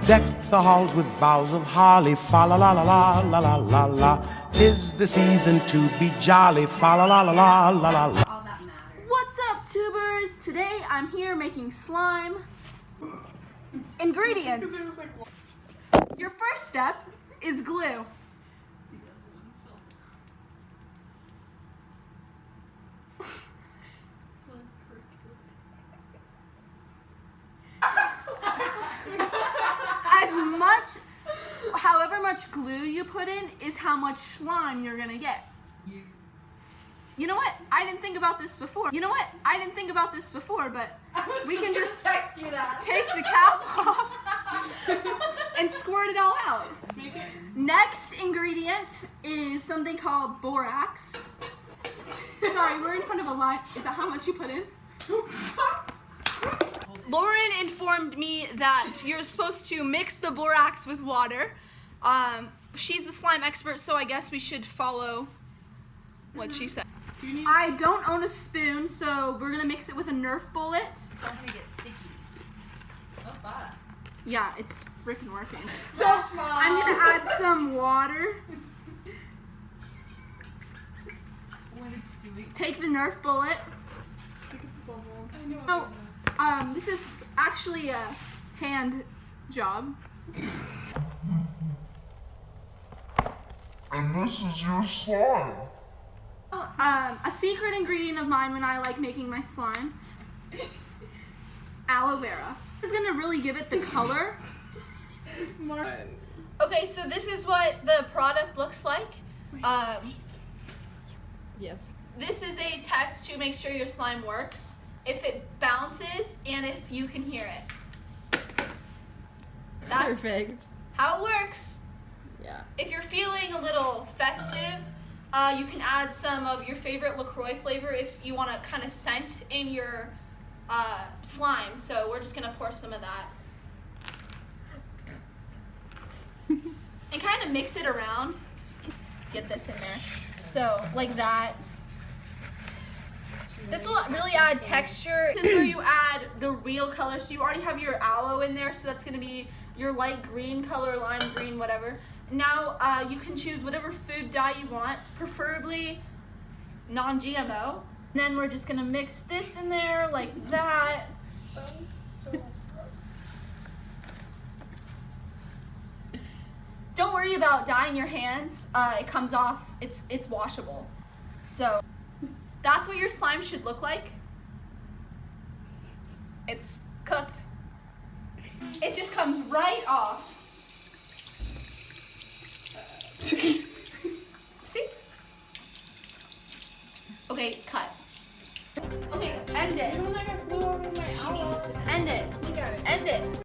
Deck the halls with boughs of holly, fa la la la la la la la la. 'Tis the season to be jolly, fa la la la la la la la. All that matters. What's up, tubers? Today I'm here making slime. Ingredients. Your first step is glue. However much glue you put in is how much slime you're gonna get. You know what? I didn't think about this before. But we can just text you that. take the cap off and squirt it all out. Next ingredient is something called borax. Sorry, we're in front of a live. Is that how much you put in? Lauren informed me that you're supposed to mix the borax with water. She's the slime expert, so I guess we should follow what she said. I don't own a spoon, so we're gonna mix it with a Nerf bullet. It's not gonna get sticky. Oh, fuck. Yeah, it's freaking working. So I'm gonna add some water. What it's doing. Take the Nerf bullet. So, this is actually a hand job. And this is your slime. A secret ingredient of mine when I like making my slime, aloe vera. This is gonna really give it the color. Okay, so this is what the product looks like. Yes. This is a test to make sure your slime works. If it bounces and if you can hear it. That's Perfect. how it works. Yeah. If you're feeling a little festive, you can add some of your favorite LaCroix flavor if you want to kind of scent in your slime. So we're just going to pour some of that. And kind of mix it around. Get this in there. So like that. This will really add texture. This is where you add the real color. So you already have your aloe in there. So that's going to be your light green color, lime green, whatever. Now you can choose whatever food dye you want, preferably non-GMO. And then we're just gonna mix this in there like that. Don't worry about dyeing your hands. It comes off. It's washable. So that's what your slime should look like. It's cooked. It just comes right off. See? Okay, cut. Okay, end it. End it. End it.